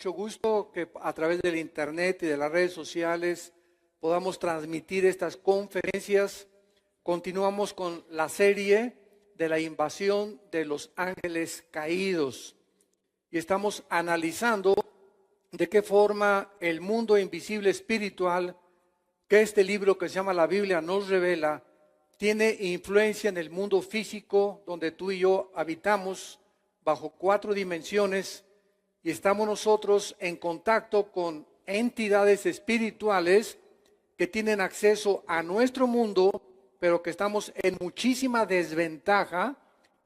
mucho gusto que a través del internet y de las redes sociales podamos transmitir estas conferencias. Continuamos con la serie de la invasión de los ángeles caídos y estamos analizando de qué forma el mundo invisible espiritual, que este libro que se llama la Biblia nos revela, tiene influencia en el mundo físico donde tú y yo habitamos bajo 4 dimensiones y estamos nosotros en contacto con entidades espirituales que tienen acceso a nuestro mundo, pero que estamos en muchísima desventaja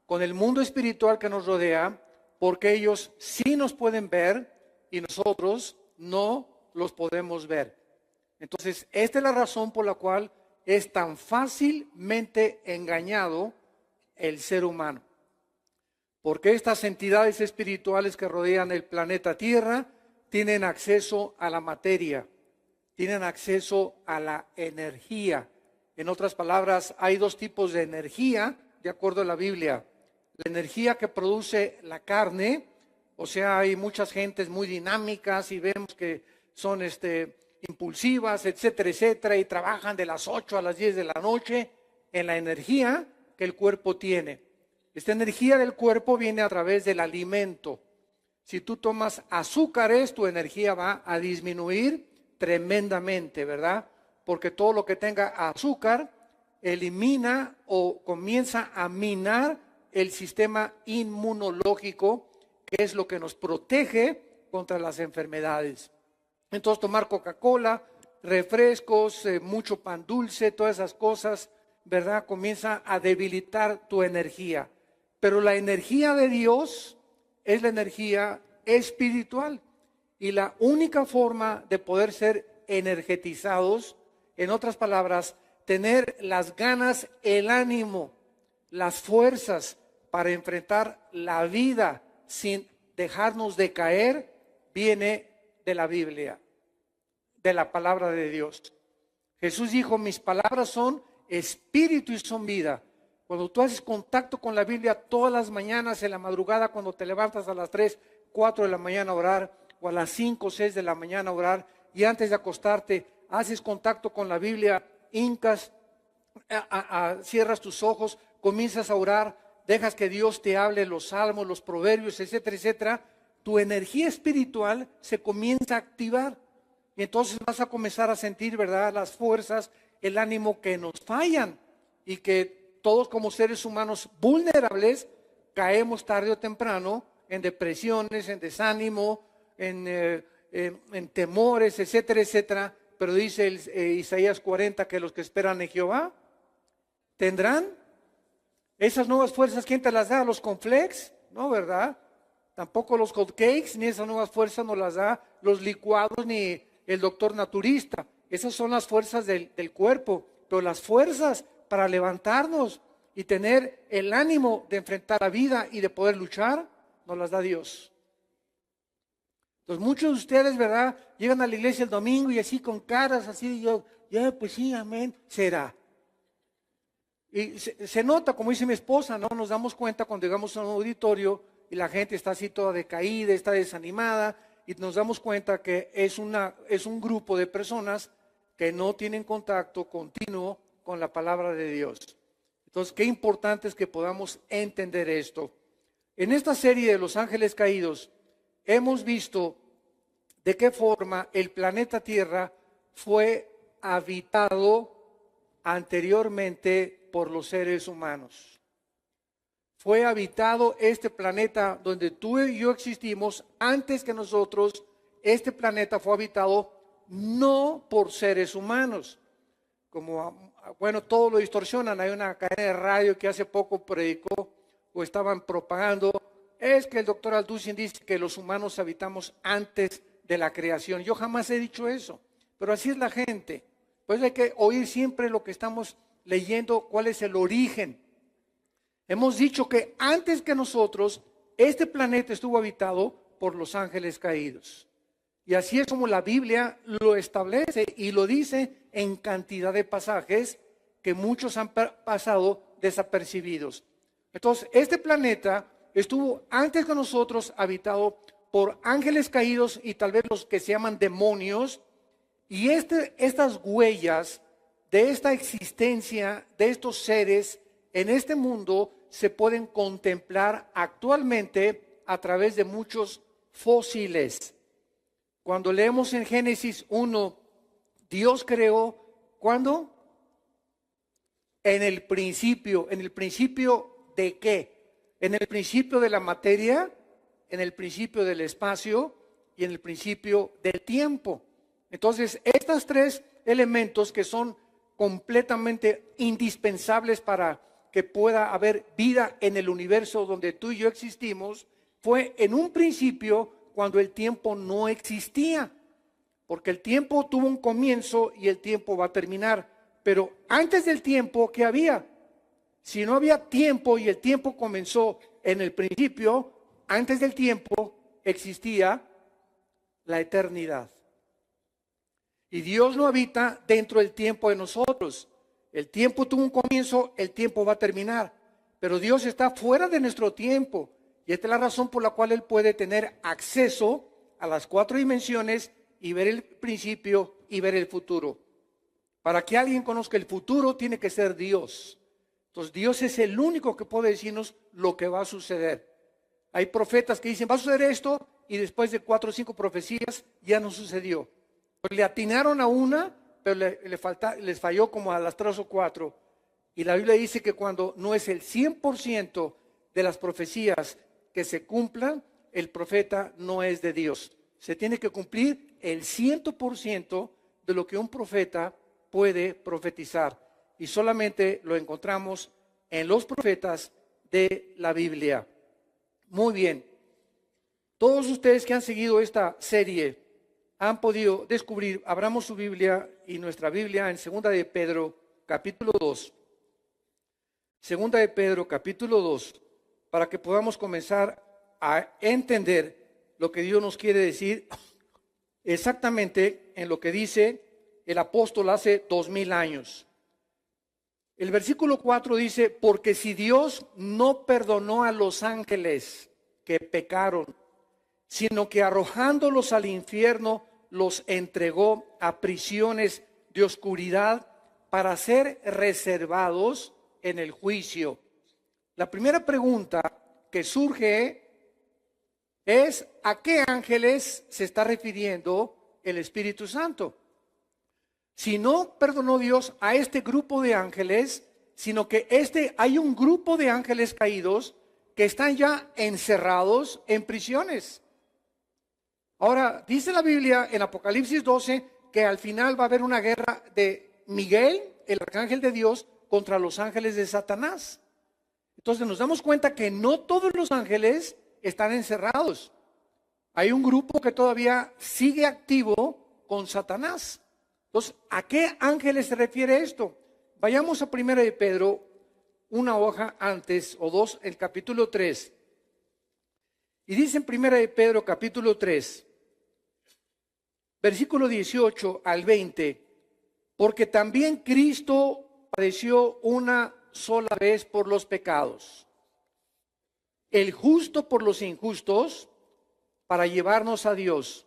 con el mundo espiritual que nos rodea, porque ellos sí nos pueden ver y nosotros no los podemos ver. Entonces, esta es la razón por la cual es tan fácilmente engañado el ser humano. Porque estas entidades espirituales que rodean el planeta Tierra tienen acceso a la materia, tienen acceso a la energía. En otras palabras, hay 2 tipos de energía, de acuerdo a la Biblia. La energía que produce la carne, o sea, hay muchas gentes muy dinámicas y vemos que son impulsivas, etcétera, etcétera, y trabajan de las 8 a las 10 de la noche en la energía que el cuerpo tiene. Esta energía del cuerpo viene a través del alimento. Si tú tomas azúcares, tu energía va a disminuir tremendamente, ¿verdad? Porque todo lo que tenga azúcar elimina o comienza a minar el sistema inmunológico, que es lo que nos protege contra las enfermedades. Entonces, tomar Coca-Cola, refrescos, mucho pan dulce, todas esas cosas, ¿verdad? Comienza a debilitar tu energía. Pero la energía de Dios es la energía espiritual. Y la única forma de poder ser energetizados, en otras palabras, tener las ganas, el ánimo, las fuerzas para enfrentar la vida sin dejarnos de caer, viene de la Biblia, de la palabra de Dios. Jesús dijo, mis palabras son espíritu y son vida. Cuando tú haces contacto con la Biblia todas las mañanas, en la madrugada, cuando te levantas a las 3, 4 de la mañana a orar, o a las 5, 6 de la mañana a orar, y antes de acostarte, haces contacto con la Biblia, hincas, cierras tus ojos, comienzas a orar, dejas que Dios te hable los salmos, los proverbios, etcétera, etcétera, tu energía espiritual se comienza a activar. Y entonces vas a comenzar a sentir, ¿verdad?, las fuerzas, el ánimo que nos fallan y que todos como seres humanos vulnerables caemos tarde o temprano en depresiones, en desánimo, en temores, etcétera, etcétera. Pero dice Isaías 40 que los que esperan en Jehová tendrán esas nuevas fuerzas. ¿Quién te las da? ¿Los cornflakes? No, ¿verdad? Tampoco los hot cakes, ni esas nuevas fuerzas nos las da los licuados, ni el doctor naturista. Esas son las fuerzas del cuerpo, pero las fuerzas para levantarnos y tener el ánimo de enfrentar la vida y de poder luchar, nos las da Dios. Entonces muchos de ustedes, ¿verdad?, llegan a la iglesia el domingo y así con caras así, ya pues sí, amén, será. Y se nota, como dice mi esposa, ¿no? Nos damos cuenta cuando llegamos a un auditorio y la gente está así toda decaída, está desanimada, y nos damos cuenta que es un grupo de personas que no tienen contacto continuo con la palabra de Dios. Entonces, qué importante es que podamos entender esto. En esta serie de los ángeles caídos, hemos visto de qué forma el planeta Tierra fue habitado anteriormente por los seres humanos. Fue habitado este planeta donde tú y yo existimos antes que nosotros. Este planeta fue habitado no por seres humanos. Como, bueno, todo lo distorsionan. Hay una cadena de radio que hace poco predicó o estaban propagando. Es que el doctor Alducin dice que los humanos habitamos antes de la creación. Yo jamás he dicho eso, pero así es la gente. Pues hay que oír siempre lo que estamos leyendo, cuál es el origen. Hemos dicho que antes que nosotros, este planeta estuvo habitado por los ángeles caídos. Y así es como la Biblia lo establece y lo dice en cantidad de pasajes que muchos han pasado desapercibidos. Entonces, este planeta estuvo antes que nosotros habitado por ángeles caídos y tal vez los que se llaman demonios. Y estas huellas de esta existencia, de estos seres en este mundo, se pueden contemplar actualmente a través de muchos fósiles. Cuando leemos en Génesis 1, Dios creó, ¿cuándo? En el principio. ¿En el principio de qué? En el principio de la materia, en el principio del espacio y en el principio del tiempo. Entonces, estos tres elementos que son completamente indispensables para que pueda haber vida en el universo donde tú y yo existimos, fue en un principio cuando el tiempo no existía, porque el tiempo tuvo un comienzo y el tiempo va a terminar. Pero antes del tiempo, ¿qué había? Si no había tiempo y el tiempo comenzó en el principio, antes del tiempo existía la eternidad. Y Dios no habita dentro del tiempo de nosotros. El tiempo tuvo un comienzo, el tiempo va a terminar. Pero Dios está fuera de nuestro tiempo. Y esta es la razón por la cual Él puede tener acceso a las 4 dimensiones y ver el principio y ver el futuro. Para que alguien conozca el futuro, tiene que ser Dios. Entonces, Dios es el único que puede decirnos lo que va a suceder. Hay profetas que dicen, va a suceder esto, y después de 4 o 5 profecías, ya no sucedió. Pues le atinaron a una, pero les falló como a las 3 o 4. Y la Biblia dice que cuando no es el 100% de las profecías que se cumplan, el profeta no es de Dios. Se tiene que cumplir el 100% de lo que un profeta puede profetizar. Y solamente lo encontramos en los profetas de la Biblia. Muy bien. Todos ustedes que han seguido esta serie han podido descubrir, abramos su Biblia y nuestra Biblia en 2 de Pedro, capítulo 2. 2 de Pedro, capítulo 2, para que podamos comenzar a entender lo que Dios nos quiere decir exactamente en lo que dice el apóstol hace 2000 años. El versículo 4 dice, porque si Dios no perdonó a los ángeles que pecaron, sino que arrojándolos al infierno los entregó a prisiones de oscuridad para ser reservados en el juicio. La primera pregunta que surge es, ¿a qué ángeles se está refiriendo el Espíritu Santo? Si no perdonó Dios a este grupo de ángeles, sino que hay un grupo de ángeles caídos que están ya encerrados en prisiones. Ahora, dice la Biblia en Apocalipsis 12 que al final va a haber una guerra de Miguel, el arcángel de Dios, contra los ángeles de Satanás. Entonces nos damos cuenta que no todos los ángeles están encerrados. Hay un grupo que todavía sigue activo con Satanás. Entonces, ¿a qué ángeles se refiere esto? Vayamos a 1 de Pedro, una hoja antes o 2, el capítulo 3. Y dice en 1 de Pedro, capítulo 3, versículo 18 al 20, porque también Cristo padeció una sola vez por los pecados, el justo por los injustos, para llevarnos a Dios,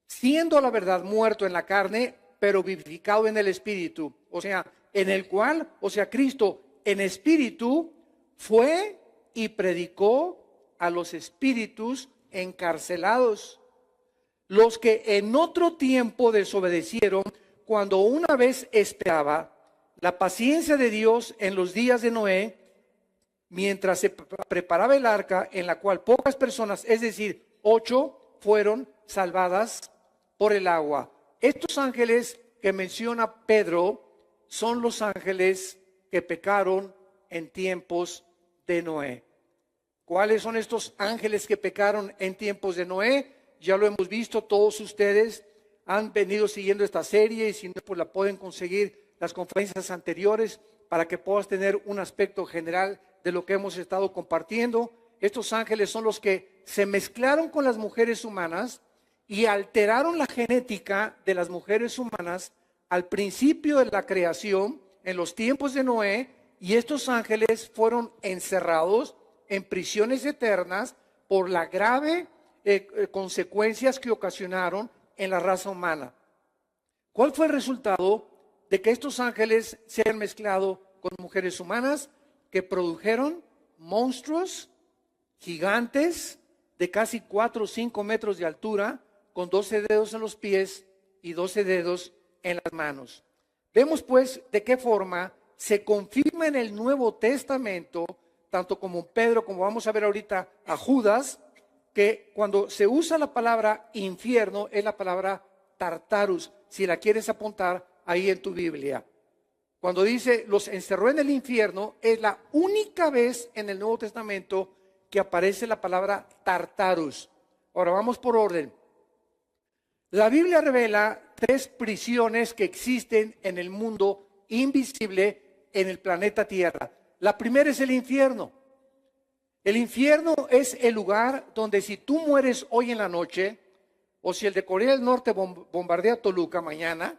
siendo a la verdad muerto en la carne, pero vivificado en el Espíritu. O sea, en el cual, Cristo en espíritu fue y predicó a los espíritus encarcelados, los que en otro tiempo desobedecieron, cuando una vez esperaba la paciencia de Dios en los días de Noé, mientras se preparaba el arca, en la cual pocas personas, es decir, 8, fueron salvadas por el agua. Estos ángeles que menciona Pedro son los ángeles que pecaron en tiempos de Noé. ¿Cuáles son estos ángeles que pecaron en tiempos de Noé? Ya lo hemos visto, todos ustedes han venido siguiendo esta serie, y si no, pues la pueden conseguir las conferencias anteriores para que puedas tener un aspecto general de lo que hemos estado compartiendo. Estos ángeles son los que se mezclaron con las mujeres humanas y alteraron la genética de las mujeres humanas al principio de la creación, en los tiempos de Noé, y estos ángeles fueron encerrados en prisiones eternas por la grave consecuencias que ocasionaron en la raza humana. ¿Cuál fue el resultado de que estos ángeles se hayan mezclado con mujeres humanas que produjeron monstruos gigantes de casi 4 o 5 metros de altura, con 12 dedos en los pies y 12 dedos en las manos? Vemos pues de qué forma se confirma en el Nuevo Testamento, tanto como Pedro, como vamos a ver ahorita a Judas, que cuando se usa la palabra infierno es la palabra Tartarus, si la quieres apuntar ahí en tu Biblia. Cuando dice los encerró en el infierno, es la única vez en el Nuevo Testamento que aparece la palabra Tartarus. Ahora vamos por orden. La Biblia revela 3 prisiones que existen en el mundo invisible, en el planeta Tierra. La primera es el infierno. El infierno es el lugar donde si tú mueres hoy en la noche, o si el de Corea del Norte bombardea Toluca mañana,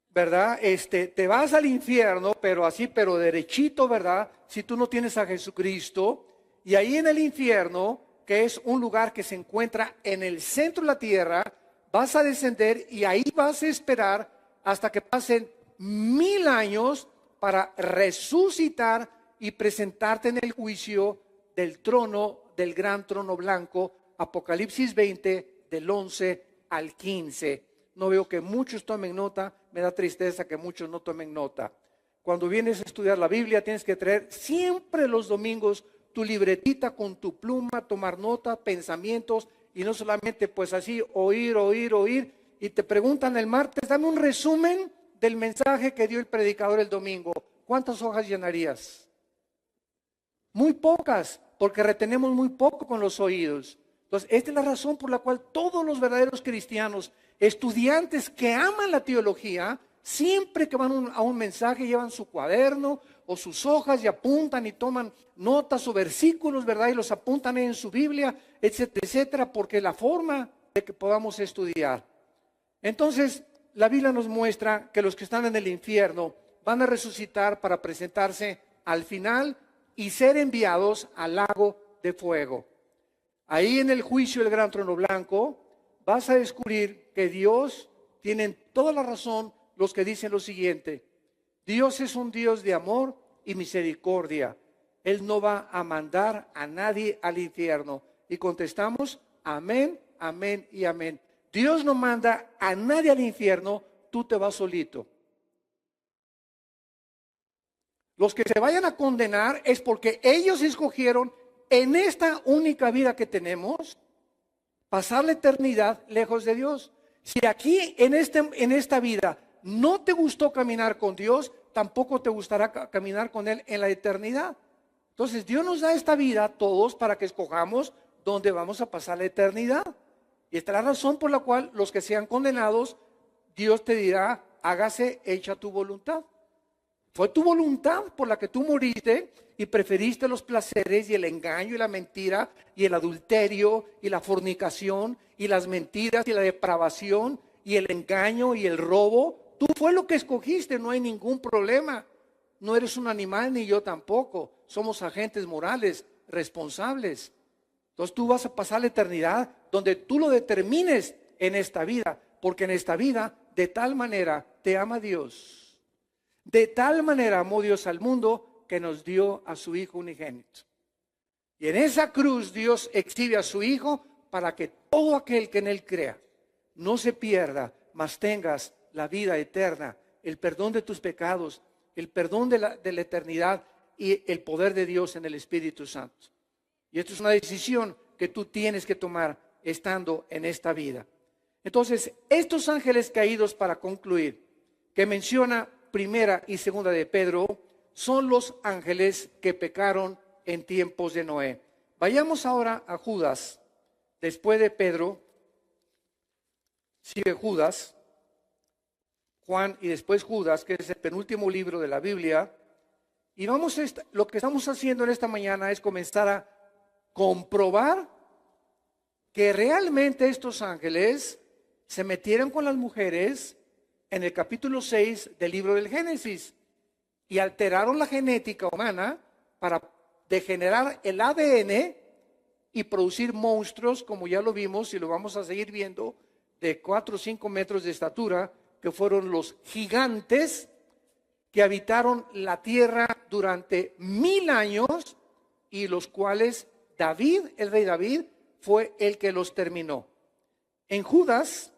¿verdad? Te vas al infierno, pero derechito, ¿verdad? Si tú no tienes a Jesucristo. Y ahí en el infierno, que es un lugar que se encuentra en el centro de la tierra, vas a descender y ahí vas a esperar hasta que pasen 1000 años para resucitar y presentarte en el juicio del trono, del gran trono blanco. Apocalipsis 20, del 11 al 15. No veo que muchos tomen nota, me da tristeza que muchos no tomen nota. Cuando vienes a estudiar la Biblia tienes que traer siempre los domingos tu libretita con tu pluma, tomar nota, pensamientos, y no solamente pues así oír, y te preguntan el martes, dame un resumen del mensaje que dio el predicador el domingo. ¿Cuántas hojas llenarías? Muy pocas, porque retenemos muy poco con los oídos. Entonces, esta es la razón por la cual todos los verdaderos cristianos, estudiantes que aman la teología, siempre que van a un mensaje llevan su cuaderno o sus hojas y apuntan y toman notas o versículos, ¿verdad? Y los apuntan en su Biblia, etcétera, etcétera, porque es la forma de que podamos estudiar. Entonces, la Biblia nos muestra que los que están en el infierno van a resucitar para presentarse al final y ser enviados al lago de fuego. Ahí en el juicio del gran trono blanco vas a descubrir que Dios, tienen toda la razón los que dicen lo siguiente: Dios es un Dios de amor y misericordia. Él no va a mandar a nadie al infierno. Y contestamos, amén, amén y amén. Dios no manda a nadie al infierno, tú te vas solito. Los que se vayan a condenar es porque ellos escogieron en esta única vida que tenemos pasar la eternidad lejos de Dios. Si aquí en esta vida no te gustó caminar con Dios, tampoco te gustará caminar con Él en la eternidad. Entonces Dios nos da esta vida a todos para que escojamos dónde vamos a pasar la eternidad. Y esta es la razón por la cual los que sean condenados, Dios te dirá, hágase hecha tu voluntad. Fue tu voluntad por la que tú moriste y preferiste los placeres y el engaño y la mentira y el adulterio y la fornicación y las mentiras y la depravación y el engaño y el robo. Tú fue lo que escogiste, no hay ningún problema. No eres un animal ni yo tampoco. Somos agentes morales, responsables. Entonces tú vas a pasar la eternidad donde tú lo determines en esta vida, porque en esta vida de tal manera te ama Dios. De tal manera amó Dios al mundo que nos dio a su Hijo unigénito. Y en esa cruz Dios exhibe a su Hijo para que todo aquel que en Él crea no se pierda, mas tengas la vida eterna, el perdón de tus pecados, el perdón de la eternidad y el poder de Dios en el Espíritu Santo. Y esto es una decisión que tú tienes que tomar estando en esta vida. Entonces, estos ángeles caídos, para concluir, que menciona Primera y Segunda de Pedro, son los ángeles que pecaron en tiempos de Noé. Vayamos ahora a Judas. Después de Pedro, sigue Judas, Juan y después Judas, que es el penúltimo libro de la Biblia. Y lo que estamos haciendo en esta mañana es comenzar a comprobar que realmente estos ángeles se metieron con las mujeres en el capítulo 6 del libro del Génesis y alteraron la genética humana para degenerar el ADN y producir monstruos, como ya lo vimos y lo vamos a seguir viendo, de 4 o 5 metros de estatura, que fueron los gigantes que habitaron la tierra durante 1000 años y los cuales David, el rey David, fue el que los terminó. En Judas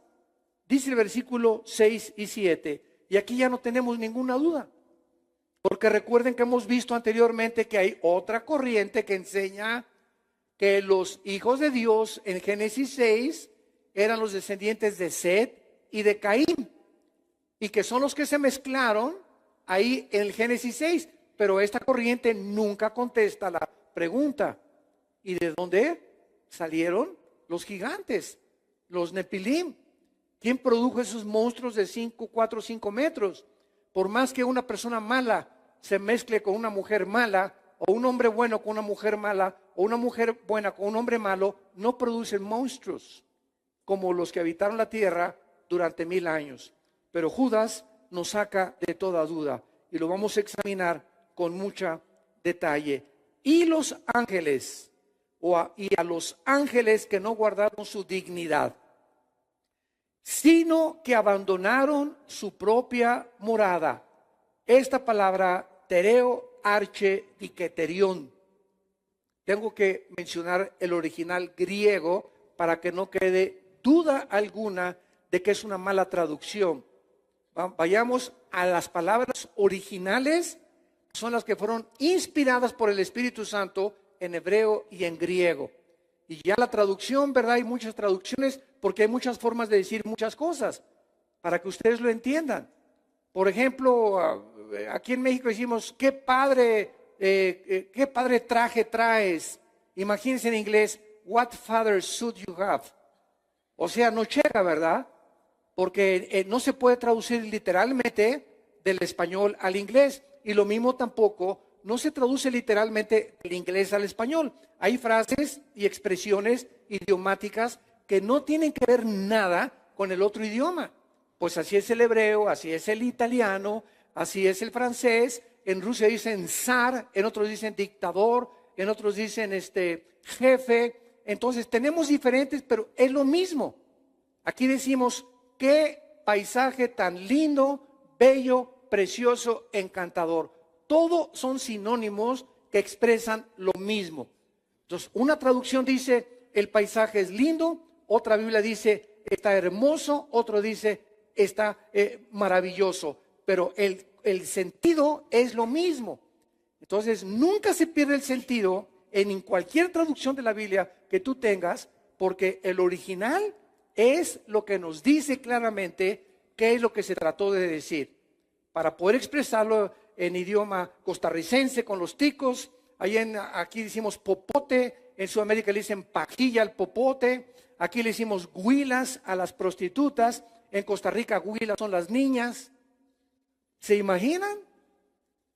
dice el versículo 6 y 7, y aquí ya no tenemos ninguna duda, porque recuerden que hemos visto anteriormente que hay otra corriente que enseña que los hijos de Dios en Génesis 6 eran los descendientes de Set y de Caín, y que son los que se mezclaron ahí en el Génesis 6, pero esta corriente nunca contesta la pregunta, ¿y de dónde salieron los gigantes, los Nepilim? ¿Quién produjo esos monstruos de 5, 4, 5 metros? Por más que una persona mala se mezcle con una mujer mala, o un hombre bueno con una mujer mala, o una mujer buena con un hombre malo, no producen monstruos como los que habitaron la tierra durante 1000 años. Pero Judas nos saca de toda duda y lo vamos a examinar con mucho detalle. Y los ángeles, y a los ángeles que no guardaron su dignidad, sino que abandonaron su propia morada. Esta palabra tereo arche diketerión. Tengo que mencionar el original griego para que no quede duda alguna de que es una mala traducción. Vayamos a las palabras originales, son las que fueron inspiradas por el Espíritu Santo en hebreo y en griego. Y ya la traducción, ¿verdad? Hay muchas traducciones porque hay muchas formas de decir muchas cosas, para que ustedes lo entiendan. Por ejemplo, aquí en México decimos, qué padre traje traes. Imagínense en inglés, what father suit you have. O sea, no llega, ¿verdad? Porque no se puede traducir literalmente del español al inglés. Y lo mismo tampoco no se traduce literalmente del inglés al español. Hay frases y expresiones idiomáticas que no tienen que ver nada con el otro idioma. Pues así es el hebreo, así es el italiano, así es el francés. En Rusia dicen zar, en otros dicen dictador, en otros dicen jefe. Entonces tenemos diferentes, pero es lo mismo. Aquí decimos, qué paisaje tan lindo, bello, precioso, encantador. Todo son sinónimos que expresan lo mismo. Entonces, una traducción dice, el paisaje es lindo, otra Biblia dice, está hermoso, otro dice, está maravilloso, pero el sentido es lo mismo. Entonces, nunca se pierde el sentido en cualquier traducción de la Biblia que tú tengas, porque el original es lo que nos dice claramente qué es lo que se trató de decir. Para poder expresarlo en idioma costarricense con los ticos, aquí decimos popote, en Sudamérica le dicen pajilla al popote, aquí le decimos huilas a las prostitutas, en Costa Rica huilas son las niñas. ¿Se imaginan?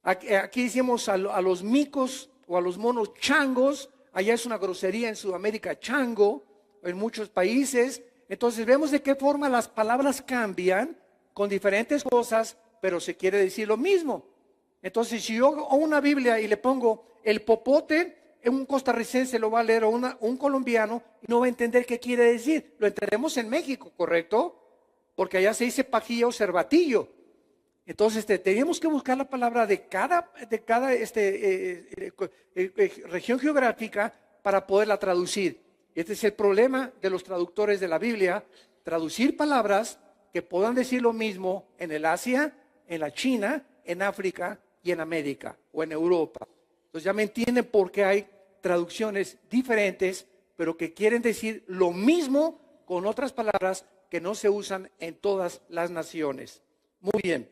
Aquí decimos a los micos o a los monos changos, allá es una grosería en Sudamérica chango, en muchos países. Entonces vemos de qué forma las palabras cambian con diferentes cosas, pero se quiere decir lo mismo. Entonces, si yo hago una Biblia y le pongo el popote, un costarricense lo va a leer o un colombiano y no va a entender qué quiere decir. Lo entendemos en México, ¿correcto? Porque allá se dice pajilla o cervatillo. Entonces, tenemos que buscar la palabra de cada región geográfica para poderla traducir. Este es el problema de los traductores de la Biblia, traducir palabras que puedan decir lo mismo en el Asia, en la China, en África y en América o en Europa. Entonces ya me entienden por qué hay traducciones diferentes, pero que quieren decir lo mismo con otras palabras que no se usan en todas las naciones. Muy bien.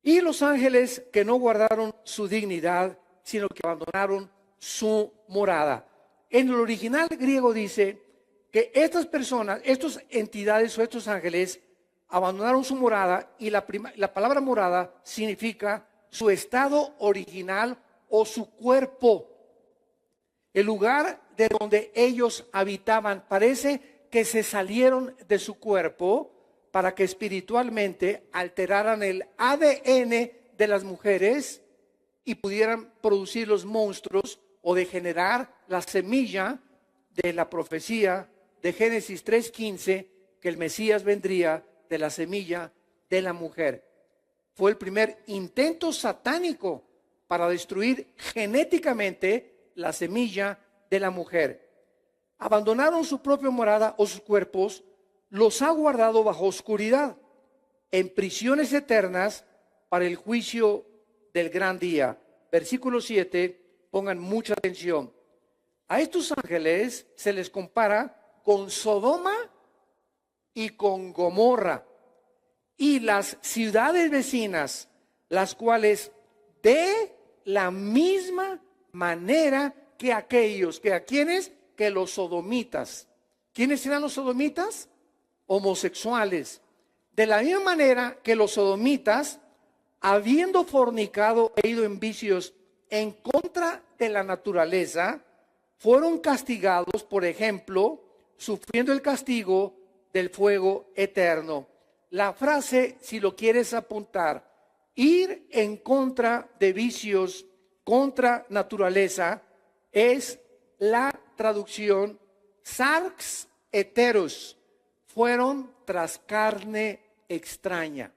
Y los ángeles que no guardaron su dignidad, sino que abandonaron su morada. En el original griego dice que estas personas, estas entidades o estos ángeles abandonaron su morada, y la palabra morada significa su estado original o su cuerpo, el lugar de donde ellos habitaban. Parece que se salieron de su cuerpo para que espiritualmente alteraran el ADN de las mujeres y pudieran producir los monstruos o de generar la semilla de la profecía de Génesis 3:15, que el Mesías vendría de la semilla de la mujer. Fue el primer intento satánico para destruir genéticamente la semilla de la mujer. Abandonaron su propia morada o sus cuerpos, los ha guardado bajo oscuridad, en prisiones eternas para el juicio del gran día. Versículo 7, pongan mucha atención. A estos ángeles se les compara con Sodoma y con Gomorra y las ciudades vecinas, las cuales de la misma manera que aquellos, que a quienes, que los sodomitas. ¿Quiénes eran los sodomitas? Homosexuales. De la misma manera que los sodomitas, habiendo fornicado e ido en vicios en contra de la naturaleza, fueron castigados, por ejemplo, sufriendo el castigo del fuego eterno. La frase, si lo quieres apuntar, ir en contra de vicios, contra naturaleza, es la traducción sarx heteros, fueron tras carne extraña.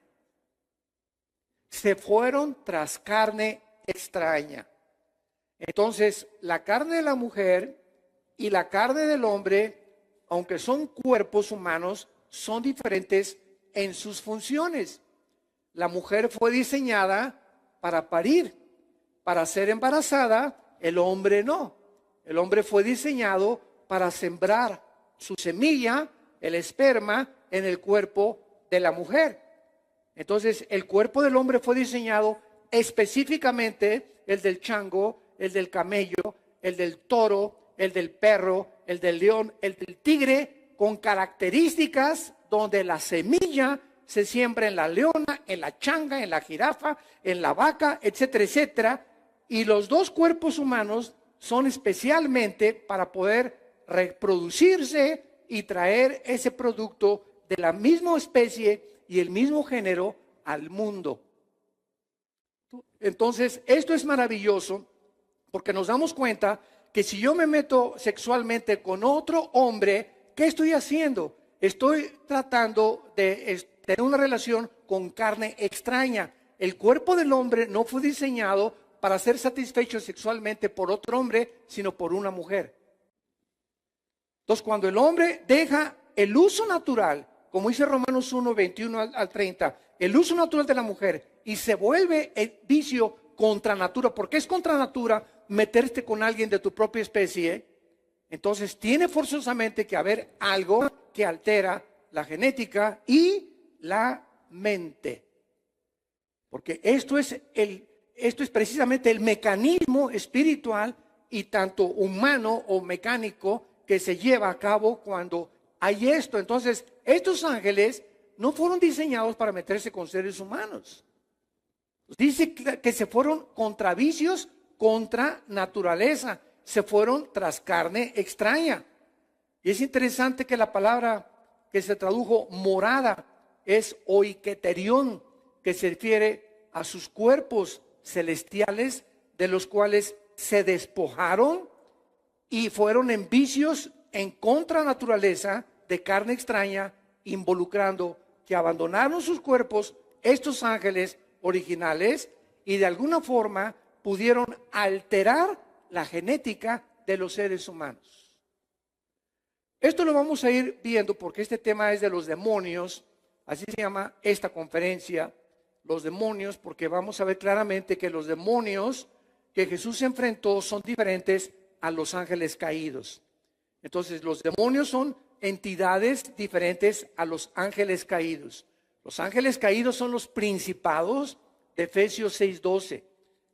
Se fueron tras carne extraña. Entonces, la carne de la mujer y la carne del hombre, aunque son cuerpos humanos, son diferentes en sus funciones. La mujer fue diseñada para parir, para ser embarazada, el hombre no. El hombre fue diseñado para sembrar su semilla, el esperma, en el cuerpo de la mujer. Entonces, el cuerpo del hombre fue diseñado específicamente, el del chango, el del camello, el del toro, el del perro, el del león, el del tigre, con características donde la semilla se siembra en la leona, en la changa, en la jirafa, en la vaca, etcétera, etcétera. Y los dos cuerpos humanos son especialmente para poder reproducirse y traer ese producto de la misma especie y el mismo género al mundo. Entonces, esto es maravilloso porque nos damos cuenta que si yo me meto sexualmente con otro hombre, ¿qué estoy haciendo? Estoy tratando de tener una relación con carne extraña. El cuerpo del hombre no fue diseñado para ser satisfecho sexualmente por otro hombre, sino por una mujer. Entonces, cuando el hombre deja el uso natural, como dice Romanos 1, 21 al 30, el uso natural de la mujer, y se vuelve el vicio contra natura, porque es contra natura meterte con alguien de tu propia especie, entonces tiene forzosamente que haber algo que altera la genética y la mente. Porque esto es precisamente el mecanismo espiritual y tanto humano o mecánico que se lleva a cabo cuando hay esto. Entonces, estos ángeles no fueron diseñados para meterse con seres humanos. Dice que se fueron contra vicios, contra naturaleza. Se fueron tras carne extraña. Y es interesante que la palabra que se tradujo morada es oiketerión, que se refiere a sus cuerpos celestiales, de los cuales se despojaron y fueron en vicios en contra naturaleza de carne extraña, involucrando que abandonaron sus cuerpos, estos ángeles originales, y de alguna forma pudieron alterar la genética de los seres humanos. Esto lo vamos a ir viendo porque este tema es de los demonios, así se llama esta conferencia, los demonios, porque vamos a ver claramente que los demonios que Jesús enfrentó son diferentes a los ángeles caídos. Entonces, los demonios son entidades diferentes a los ángeles caídos. Los ángeles caídos son los principados de Efesios 6:12,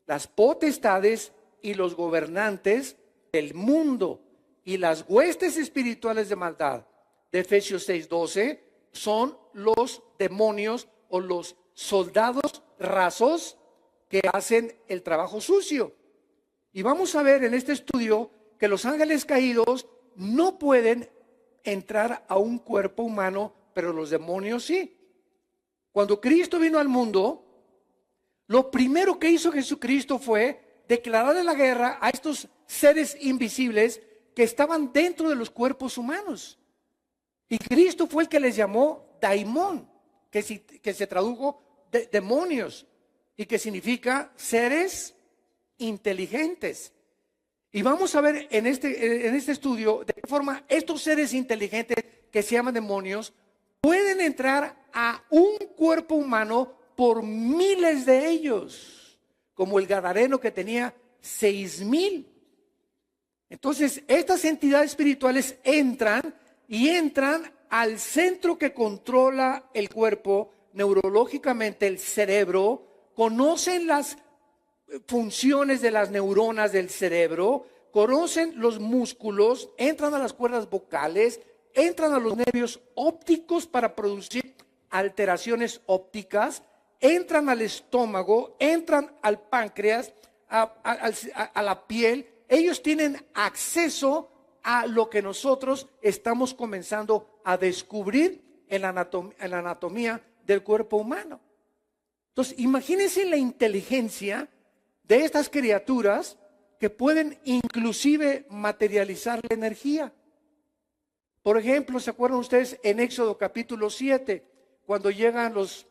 las potestades y los gobernantes del mundo y las huestes espirituales de maldad de Efesios 6:12 son los demonios o los soldados rasos que hacen el trabajo sucio. Y vamos a ver en este estudio que los ángeles caídos no pueden entrar a un cuerpo humano, pero los demonios sí. Cuando Cristo vino al mundo, lo primero que hizo Jesucristo fue declararle la guerra a estos seres invisibles que estaban dentro de los cuerpos humanos. Y Cristo fue el que les llamó daimón, que se tradujo de demonios y que significa seres inteligentes. Y vamos a ver en este estudio de qué forma estos seres inteligentes que se llaman demonios pueden entrar a un cuerpo humano por miles de ellos, como el gadareno que tenía 6,000. Entonces, estas entidades espirituales entran al centro que controla el cuerpo, neurológicamente el cerebro, conocen las funciones de las neuronas del cerebro, conocen los músculos, entran a las cuerdas vocales, entran a los nervios ópticos para producir alteraciones ópticas, entran al estómago, entran al páncreas, a la piel. Ellos tienen acceso a lo que nosotros estamos comenzando a descubrir en la anatomía del cuerpo humano. Entonces, imagínense la inteligencia de estas criaturas que pueden inclusive materializar la energía. Por ejemplo, ¿se acuerdan ustedes en Éxodo capítulo 7, cuando llegan los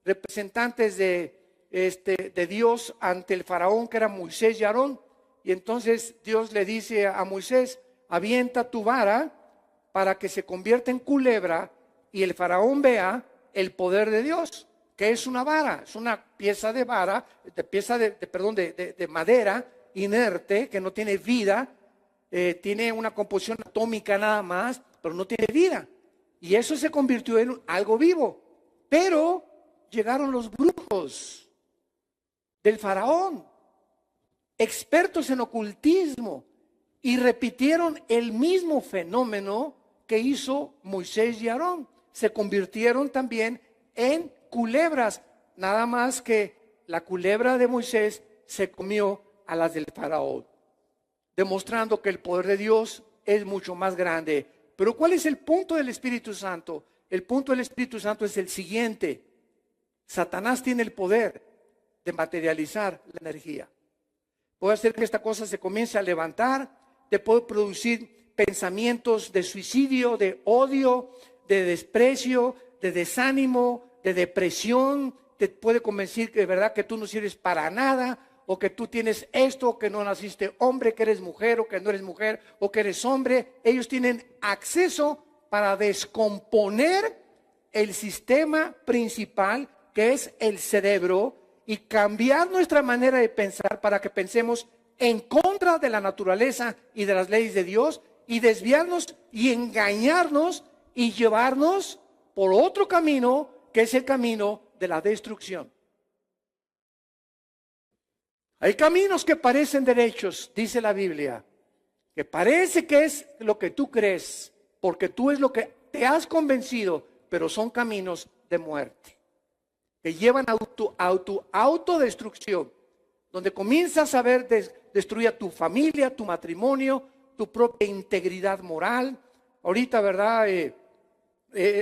representantes de Dios ante el faraón, que era Moisés y Aarón? Y entonces Dios le dice a Moisés: avienta tu vara para que se convierta en culebra y el faraón vea el poder de Dios. ¿Qué es una vara? Es una pieza de vara, de madera inerte, que no tiene vida, tiene una composición atómica nada más, pero no tiene vida. Y eso se convirtió en algo vivo. Pero llegaron los brujos del faraón, expertos en ocultismo, y repitieron el mismo fenómeno que hizo Moisés y Aarón. Se convirtieron también en culebras, nada más que la culebra de Moisés se comió a las del faraón, demostrando que el poder de Dios es mucho más grande. Pero ¿cuál es el punto del Espíritu Santo? El punto del Espíritu Santo es el siguiente: Satanás tiene el poder de materializar la energía. Puede hacer que esta cosa se comience a levantar, te puede producir pensamientos de suicidio, de odio, de desprecio, de desánimo, de depresión. Te puede convencer que de verdad que tú no sirves para nada, o que tú tienes esto, que no naciste hombre, que eres mujer, o que no eres mujer, o que eres hombre. Ellos tienen acceso para descomponer el sistema principal, que es el cerebro, y cambiar nuestra manera de pensar para que pensemos en contra de la naturaleza y de las leyes de Dios, y desviarnos y engañarnos y llevarnos por otro camino, que es el camino de la destrucción. Hay caminos que parecen derechos, dice la Biblia, que parece que es lo que tú crees, porque tú es lo que te has convencido, pero son caminos de muerte, que llevan a tu autodestrucción, donde comienzas a ver destruir a tu familia, tu matrimonio, tu propia integridad moral. Ahorita, ¿verdad?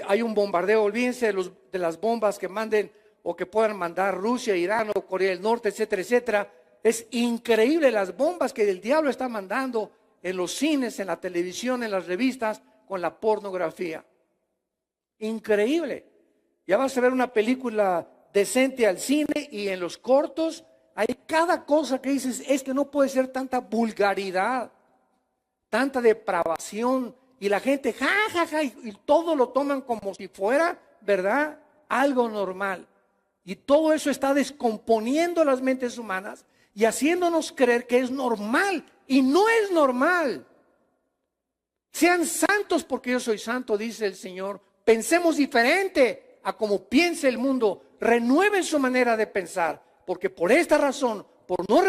Hay un bombardeo, olvídense de las bombas que manden o que puedan mandar Rusia, Irán o Corea del Norte, etcétera, etcétera. Es increíble las bombas que el diablo está mandando en los cines, en la televisión, en las revistas, con la pornografía. Increíble. Ya vas a ver una película decente al cine y en los cortos hay cada cosa que dices: es que no puede ser tanta vulgaridad, tanta depravación, y la gente y todo lo toman como si fuera, ¿verdad?, algo normal. Y todo eso está descomponiendo las mentes humanas y haciéndonos creer que es normal, y no es normal. Sean santos porque yo soy santo, dice el Señor. Pensemos diferente a como piensa el mundo. Renueven su manera de pensar, porque por esta razón, por no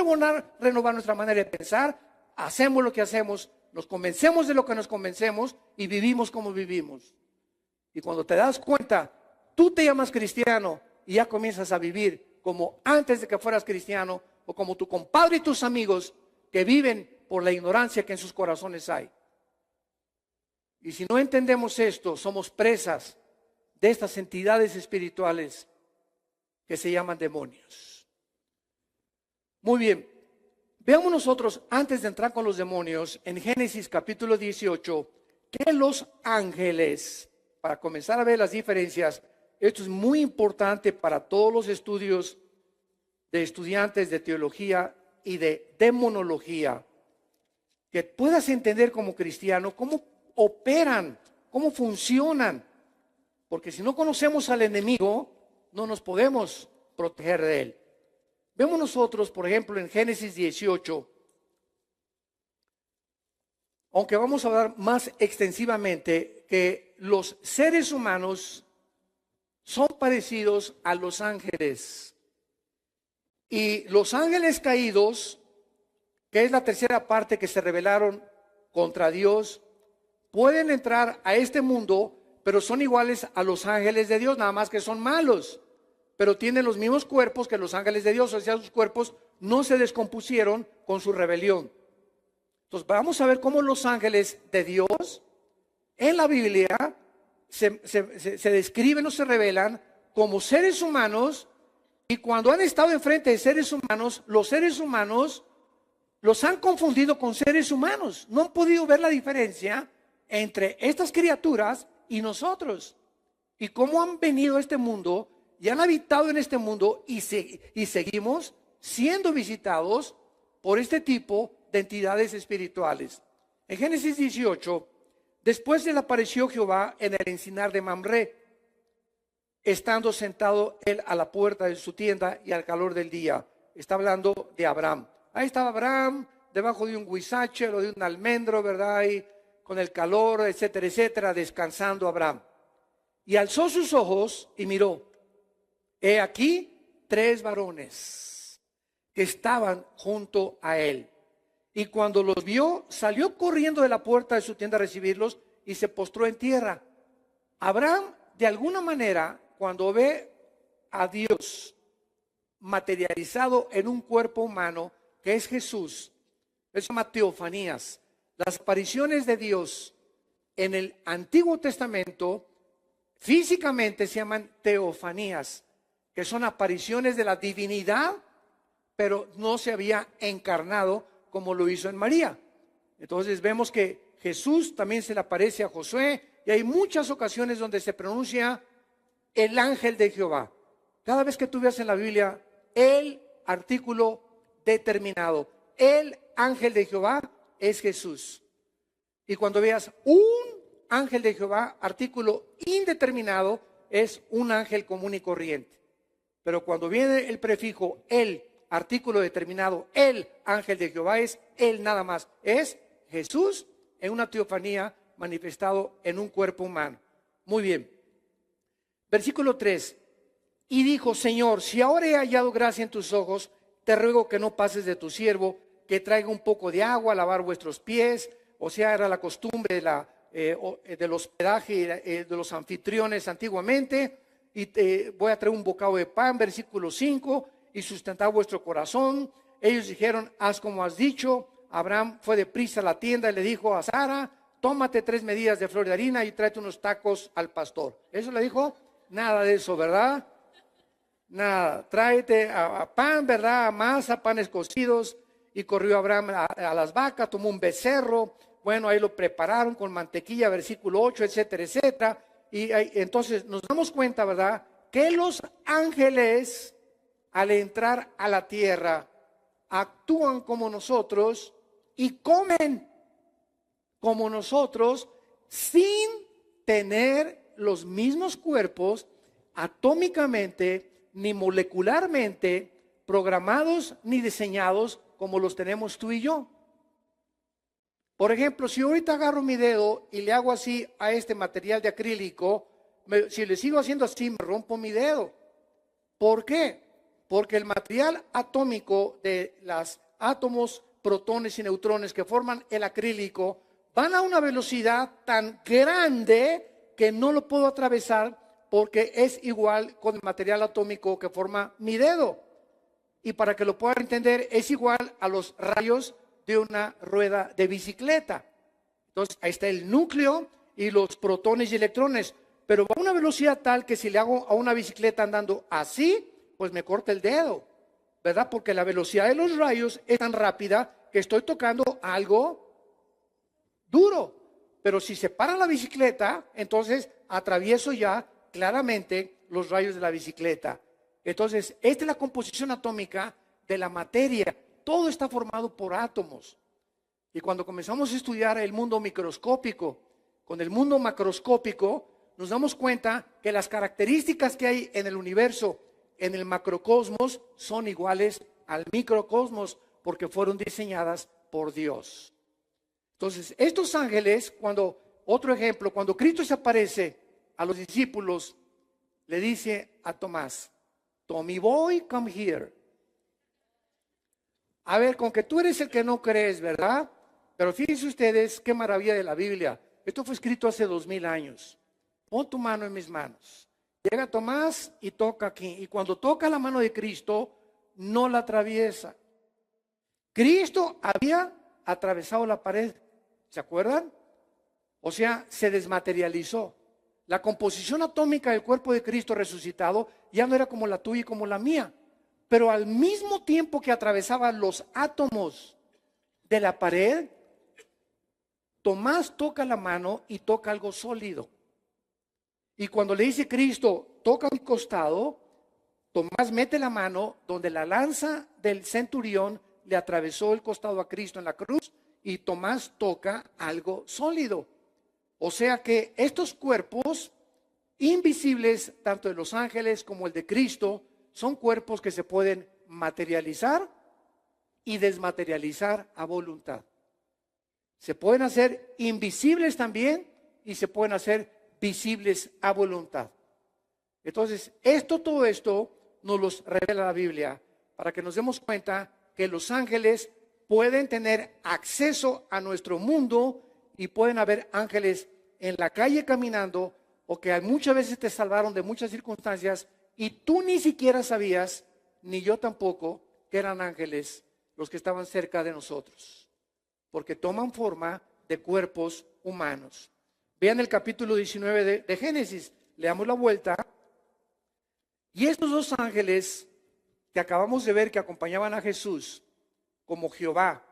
renovar nuestra manera de pensar, hacemos lo que hacemos, nos convencemos de lo que nos convencemos y vivimos como vivimos. Y cuando te das cuenta, tú te llamas cristiano y ya comienzas a vivir como antes de que fueras cristiano, o como tu compadre y tus amigos que viven por la ignorancia que en sus corazones hay. Y si no entendemos esto, somos presas de estas entidades espirituales que se llaman demonios. Muy bien, Veamos nosotros, antes de entrar con los demonios, en Génesis capítulo 18, que los ángeles, para comenzar a ver las diferencias, esto es muy importante para todos los estudios de estudiantes de teología y de demonología, que puedas entender como cristiano cómo operan, cómo funcionan, porque si no conocemos al enemigo, no nos podemos proteger de él. Vemos nosotros, por ejemplo, en Génesis 18, aunque vamos a hablar más extensivamente, que los seres humanos son parecidos a los ángeles. Y los ángeles caídos, que es la tercera parte que se rebelaron contra Dios, pueden entrar a este mundo, pero son iguales a los ángeles de Dios, nada más que son malos, pero tienen los mismos cuerpos que los ángeles de Dios, o sea, sus cuerpos no se descompusieron con su rebelión. Entonces vamos a ver cómo los ángeles de Dios en la Biblia se describen o se revelan como seres humanos, y cuando han estado enfrente de seres humanos, los seres humanos los han confundido con seres humanos. No han podido ver la diferencia entre estas criaturas y nosotros, y cómo han venido a este mundo y han habitado en este mundo y seguimos siendo visitados por este tipo de entidades espirituales. En Génesis 18, después le apareció Jehová en el encinar de Mamré, estando sentado él a la puerta de su tienda y al calor del día. Está hablando de Abraham. Ahí estaba Abraham, debajo de un huizache o de un almendro, ¿verdad? Y con el calor, etcétera, etcétera, descansando Abraham. Y alzó sus ojos y miró. He aquí 3 varones que estaban junto a él. Y cuando los vio, salió corriendo de la puerta de su tienda a recibirlos y se postró en tierra. Abraham, de alguna manera, cuando ve a Dios materializado en un cuerpo humano, que es Jesús, eso se llama teofanías. Las apariciones de Dios en el Antiguo Testamento físicamente se llaman teofanías, que son apariciones de la divinidad, pero no se había encarnado como lo hizo en María. Entonces vemos que Jesús también se le aparece a Josué, y hay muchas ocasiones donde se pronuncia el ángel de Jehová. Cada vez que tú veas en la Biblia el artículo determinado, el ángel de Jehová, es Jesús. Y cuando veas un ángel de Jehová, artículo indeterminado, es un ángel común y corriente. Pero cuando viene el prefijo el, artículo determinado, el ángel de Jehová, es él nada más, es Jesús en una teofanía manifestado en un cuerpo humano. Muy bien. Versículo 3. Y dijo: Señor, si ahora he hallado gracia en tus ojos, te ruego que no pases de tu siervo, que traiga un poco de agua a lavar vuestros pies. O sea, era la costumbre del hospedaje de los anfitriones antiguamente. Y voy a traer un bocado de pan, versículo 5, y sustentar vuestro corazón. Ellos dijeron: haz como has dicho. Abraham fue deprisa a la tienda y le dijo a Sara: tómate 3 medidas de flor de harina y tráete unos tacos al pastor. ¿Eso le dijo? Nada de eso, ¿verdad? Nada, tráete a pan, ¿verdad? A masa, panes cocidos. Y corrió Abraham a las vacas, tomó un becerro. Bueno, ahí lo prepararon con mantequilla, versículo 8, etcétera, etcétera. Y entonces nos damos cuenta, ¿verdad?, que los ángeles, al entrar a la tierra, actúan como nosotros y comen como nosotros, sin tener los mismos cuerpos atómicamente ni molecularmente programados ni diseñados como los tenemos tú y yo. Por ejemplo, si ahorita agarro mi dedo y le hago así a este material de acrílico, si le sigo haciendo así, me rompo mi dedo. ¿Por qué? Porque el material atómico de los átomos, protones y neutrones que forman el acrílico van a una velocidad tan grande que no lo puedo atravesar, porque es igual con el material atómico que forma mi dedo. Y para que lo puedan entender, es igual a los rayos de una rueda de bicicleta. Entonces, ahí está el núcleo y los protones y electrones, pero va a una velocidad tal que si le hago a una bicicleta andando así, pues me corta el dedo. ¿verdad? Porque la velocidad de los rayos es tan rápida que estoy tocando algo duro. Pero si se para la bicicleta, entonces atravieso ya claramente los rayos de la bicicleta. Entonces, esta es la composición atómica de la materia. Todo está formado por átomos. Y cuando comenzamos a estudiar el mundo microscópico, con el mundo macroscópico, nos damos cuenta que las características que hay en el universo, en el macrocosmos, son iguales al microcosmos, porque fueron diseñadas por Dios. Entonces, estos ángeles, otro ejemplo, cuando Cristo se aparece a los discípulos, le dice a Tomás, Tommy boy, come here. A ver, con que tú eres el que no crees, ¿verdad? Pero fíjense ustedes qué maravilla de la Biblia. Esto fue escrito hace 2000 años. Pon tu mano en mis manos. Llega Tomás y toca aquí. Y cuando toca la mano de Cristo, no la atraviesa. Cristo había atravesado la pared. ¿Se acuerdan? O sea, se desmaterializó. La composición atómica del cuerpo de Cristo resucitado ya no era como la tuya y como la mía. Pero al mismo tiempo que atravesaba los átomos de la pared, Tomás toca la mano y toca algo sólido. Y cuando le dice Cristo, toca mi costado, Tomás mete la mano donde la lanza del centurión le atravesó el costado a Cristo en la cruz y Tomás toca algo sólido. O sea que estos cuerpos invisibles, tanto de los ángeles como el de Cristo, son cuerpos que se pueden materializar y desmaterializar a voluntad. Se pueden hacer invisibles también y se pueden hacer visibles a voluntad. Entonces, todo esto nos los revela la Biblia para que nos demos cuenta que los ángeles pueden tener acceso a nuestro mundo y pueden haber ángeles en la calle caminando o que muchas veces te salvaron de muchas circunstancias y tú ni siquiera sabías, ni yo tampoco, que eran ángeles los que estaban cerca de nosotros, porque toman forma de cuerpos humanos. Vean el capítulo 19 de Génesis, le damos la vuelta. Y estos dos ángeles que acabamos de ver que acompañaban a Jesús como Jehová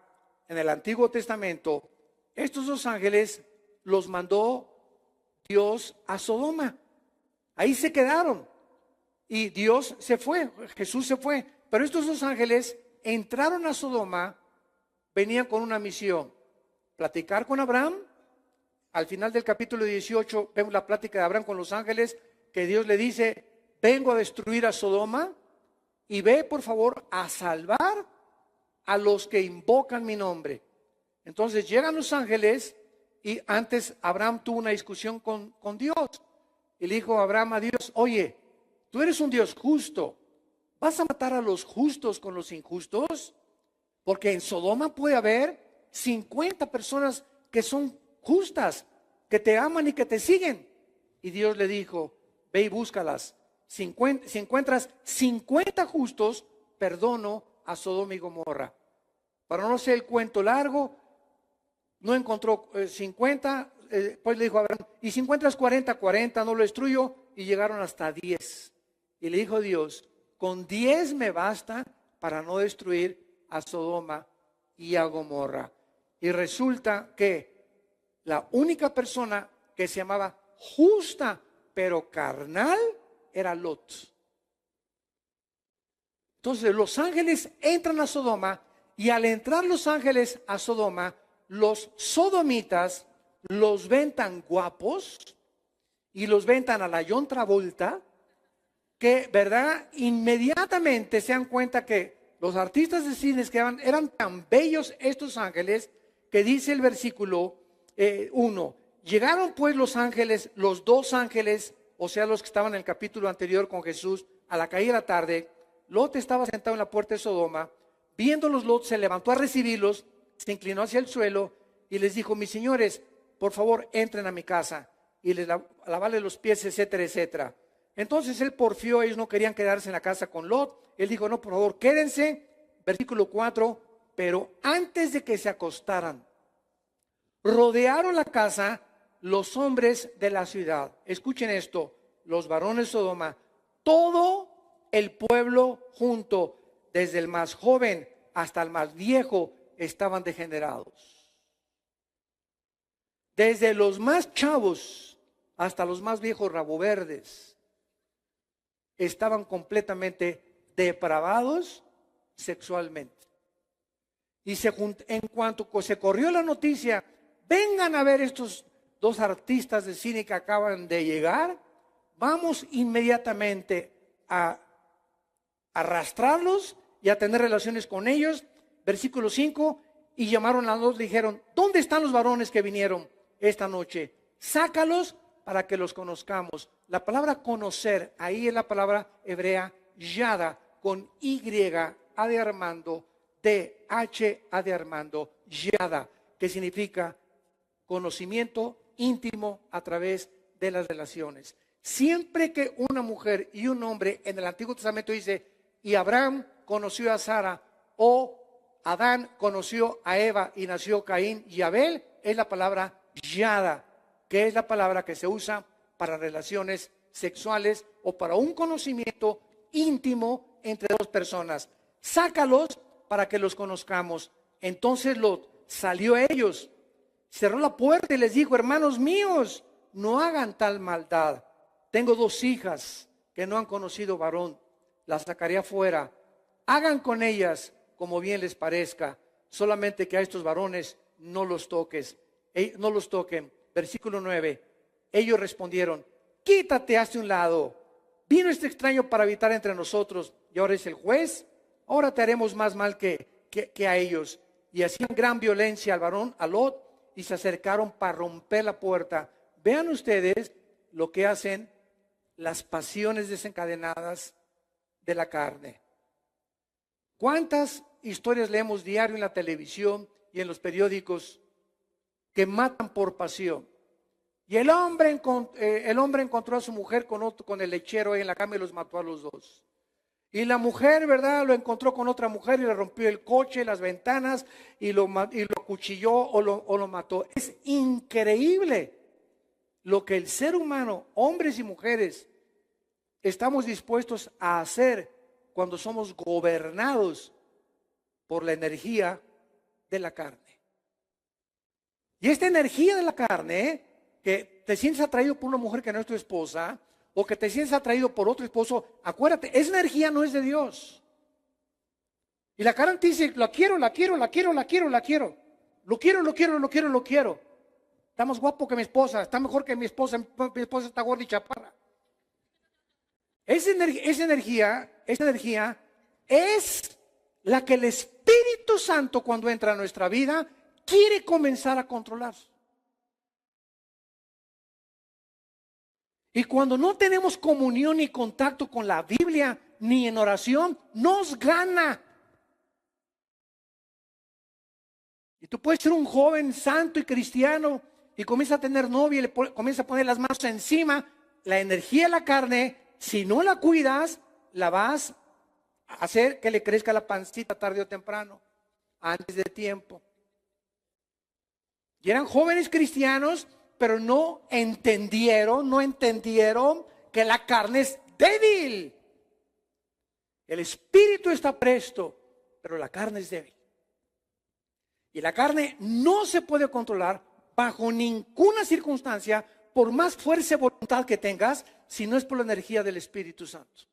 en el Antiguo Testamento, estos dos ángeles los mandó Dios a Sodoma. Ahí se quedaron y Dios se fue, Jesús se fue. Pero estos dos ángeles entraron a Sodoma, venían con una misión, platicar con Abraham. Al final del capítulo 18 vemos la plática de Abraham con los ángeles, que Dios le dice, vengo a destruir a Sodoma y ve por favor a salvar a los que invocan mi nombre. Entonces llegan los ángeles y antes Abraham tuvo una discusión con Dios. Y le dijo Abraham a Dios, oye, tú eres un Dios justo, ¿vas a matar a los justos con los injustos? Porque en Sodoma puede haber 50 personas que son justas, que te aman y que te siguen. Y Dios le dijo, ve y búscalas. Si encuentras 50 justos, perdono a Sodoma y Gomorra. Para no hacer el cuento largo, no encontró 50, pues le dijo a Abraham, y si encuentras 40, no lo destruyo, y llegaron hasta 10. Y le dijo Dios, con 10 me basta para no destruir a Sodoma y a Gomorra. Y resulta que la única persona que se llamaba justa pero carnal era Lot. Entonces los ángeles entran a Sodoma y al entrar los ángeles a Sodoma, los sodomitas los ven tan guapos y los ven tan a la John Travolta que, ¿verdad? Inmediatamente se dan cuenta que los artistas de cines que eran tan bellos estos ángeles que dice el versículo 1, llegaron pues los ángeles, los dos ángeles, o sea los que estaban en el capítulo anterior con Jesús, a la caída de la tarde. Lot estaba sentado en la puerta de Sodoma, viéndolos Lot se levantó a recibirlos, se inclinó hacia el suelo y les dijo, mis señores, por favor entren a mi casa y les lavarle los pies, etcétera, etcétera. Entonces él porfió, ellos no querían quedarse en la casa con Lot, él dijo, no, por favor, quédense, versículo 4, pero antes de que se acostaran, rodearon la casa los hombres de la ciudad. Escuchen esto, los varones de Sodoma, todo el pueblo junto, desde el más joven hasta el más viejo, estaban degenerados. Desde los más chavos hasta los más viejos raboverdes estaban completamente depravados sexualmente. Y en cuanto se corrió la noticia, vengan a ver estos dos artistas de cine que acaban de llegar, vamos inmediatamente a arrastrarlos y a tener relaciones con ellos. Versículo 5, y llamaron a los dos y dijeron, ¿dónde están los varones que vinieron esta noche? Sácalos para que los conozcamos. La palabra conocer, ahí es la palabra hebrea yada, con Y, A de Armando, D, H, A de Armando, yada, que significa conocimiento íntimo a través de las relaciones. Siempre que una mujer y un hombre en el Antiguo Testamento dice, y Abraham conoció a Sara, o Adán conoció a Eva y nació Caín y Abel, es la palabra yada, que es la palabra que se usa para relaciones sexuales o para un conocimiento íntimo entre dos personas. Sácalos para que los conozcamos. Entonces Lot salió a ellos, cerró la puerta y les dijo, hermanos míos, no hagan tal maldad. Tengo 2 hijas que no han conocido varón, las sacaré afuera. Hagan con ellas como bien les parezca, solamente que a estos varones no los toquen. Versículo 9, ellos respondieron, quítate hacia un lado, vino este extraño para habitar entre nosotros y ahora es el juez, ahora te haremos más mal que a ellos. Y hacían gran violencia al varón, a Lot, y se acercaron para romper la puerta. Vean ustedes lo que hacen las pasiones desencadenadas de la carne. ¿Cuántas historias leemos diario en la televisión y en los periódicos que matan por pasión? Y el hombre encontró a su mujer con el lechero en la cama y los mató a los dos. Y la mujer, ¿verdad?, lo encontró con otra mujer y le rompió el coche, las ventanas y lo acuchilló o lo mató. Es increíble lo que el ser humano, hombres y mujeres, estamos dispuestos a hacer cuando somos gobernados por la energía de la carne. Y esta energía de la carne, que te sientes atraído por una mujer que no es tu esposa, o que te sientes atraído por otro esposo, acuérdate, esa energía no es de Dios. Y la carne te dice, la quiero. Lo quiero. Está más guapo que mi esposa, está mejor que mi esposa está gorda y chaparra. Esa energía es la que el Espíritu Santo, cuando entra a nuestra vida, quiere comenzar a controlar. Y cuando no tenemos comunión ni contacto con la Biblia, ni en oración, nos gana. Y tú puedes ser un joven santo y cristiano y comienza a tener novia y comienza a poner las manos encima. La energía de la carne, si no la cuidas, la vas a hacer que le crezca la pancita tarde o temprano, antes de tiempo. Y eran jóvenes cristianos, pero no entendieron que la carne es débil. El espíritu está presto, pero la carne es débil. Y la carne no se puede controlar bajo ninguna circunstancia, por más fuerza y voluntad que tengas, si no es por la energía del Espíritu Santo.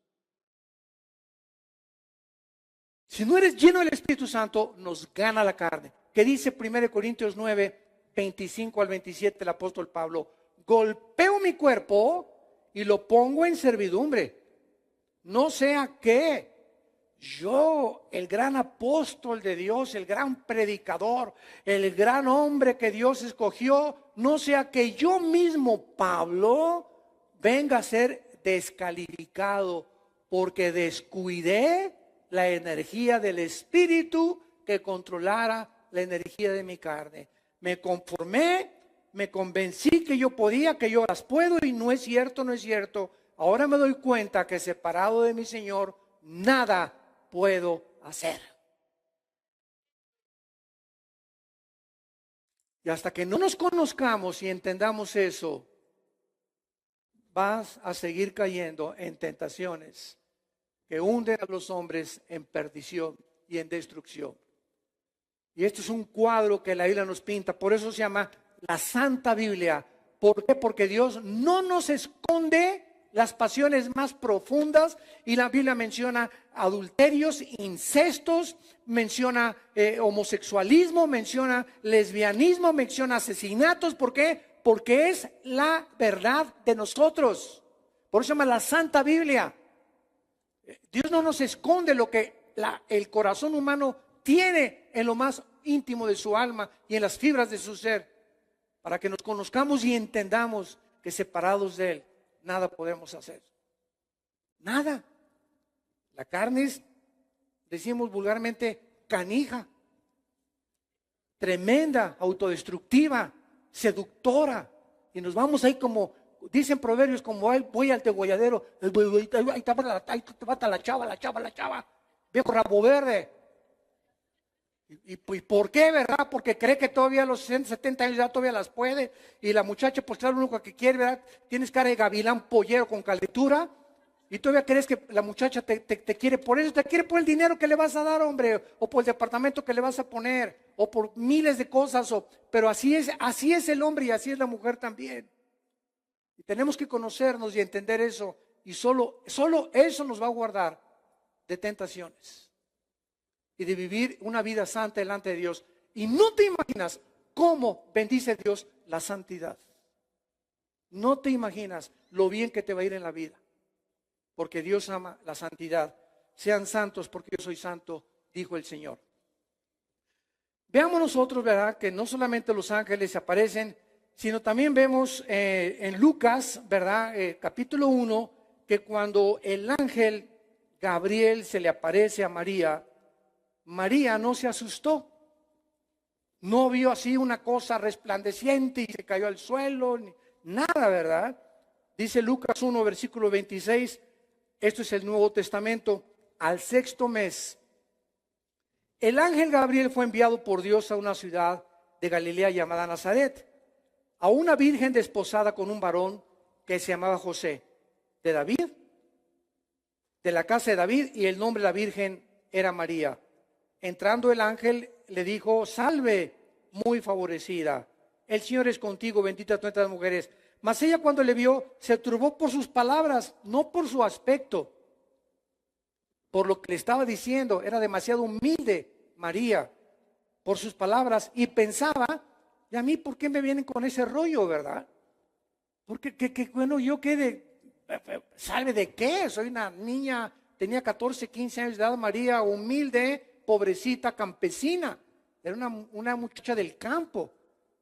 Si no eres lleno del Espíritu Santo, nos gana la carne. ¿Qué dice 1 Corintios 9, 25 al 27 el apóstol Pablo? Golpeo mi cuerpo y lo pongo en servidumbre, no sea que yo, el gran apóstol de Dios, el gran predicador, el gran hombre que Dios escogió, no sea que yo mismo, Pablo, venga a ser descalificado porque descuidé la energía del Espíritu que controlara la energía de mi carne. Me conformé, me convencí que yo podía, que yo las puedo, y no es cierto. Ahora me doy cuenta que separado de mi Señor, nada puedo hacer. Y hasta que no nos conozcamos y entendamos eso, vas a seguir cayendo en tentaciones que hunden a los hombres en perdición y en destrucción. Y este es un cuadro que la Biblia nos pinta, por eso se llama la Santa Biblia. ¿Por qué? Porque Dios no nos esconde las pasiones más profundas, y la Biblia menciona adulterios, incestos, menciona homosexualismo, menciona lesbianismo, menciona asesinatos. ¿Por qué? Porque es la verdad de nosotros. Por eso se llama la Santa Biblia. Dios no nos esconde lo que el corazón humano tiene en lo más íntimo de su alma y en las fibras de su ser, para que nos conozcamos y entendamos que separados de Él nada podemos hacer. Nada. La carne es, decimos vulgarmente, canija, tremenda, autodestructiva, seductora. Y nos vamos ahí como, dicen proverbios, como voy al degolladero, ahí te va la chava, viejo rabo verde. ¿Y por qué, verdad? Porque cree que todavía a los 60, 70 años ya todavía las puede. Y la muchacha, pues claro, lo único que quiere, ¿verdad? Tienes cara de gavilán pollero con calentura. Y todavía crees que la muchacha te quiere por eso. Te quiere por el dinero que le vas a dar, hombre. O por el departamento que le vas a poner. O por miles de cosas. Pero así es el hombre y así es la mujer también. Y tenemos que conocernos y entender eso. Y solo eso nos va a guardar de tentaciones y de vivir una vida santa delante de Dios. Y no te imaginas cómo bendice Dios la santidad. No te imaginas lo bien que te va a ir en la vida, porque Dios ama la santidad. Sean santos porque yo soy santo, dijo el Señor. Veamos nosotros, ¿verdad?, que no solamente los ángeles se aparecen, sino también vemos en Lucas, ¿verdad?, capítulo 1, que cuando el ángel Gabriel se le aparece a María, María no se asustó, no vio así una cosa resplandeciente y se cayó al suelo, nada, ¿verdad? Dice Lucas 1, versículo 26, esto es el Nuevo Testamento, al 6º mes, el ángel Gabriel fue enviado por Dios a una ciudad de Galilea llamada Nazaret, a una virgen desposada con un varón que se llamaba José, de David, de la casa de David, y el nombre de la virgen era María. Entrando el ángel le dijo: salve, muy favorecida, el Señor es contigo, bendita tú entre las mujeres. Mas ella, cuando le vio, se turbó por sus palabras, no por su aspecto, por lo que le estaba diciendo. Era demasiado humilde María por sus palabras, y pensaba: ¿y a mí por qué me vienen con ese rollo, verdad? Porque bueno, yo ¿salve de qué? Soy una niña, tenía 14, 15 años de edad, María, humilde, pobrecita, campesina, era una muchacha del campo.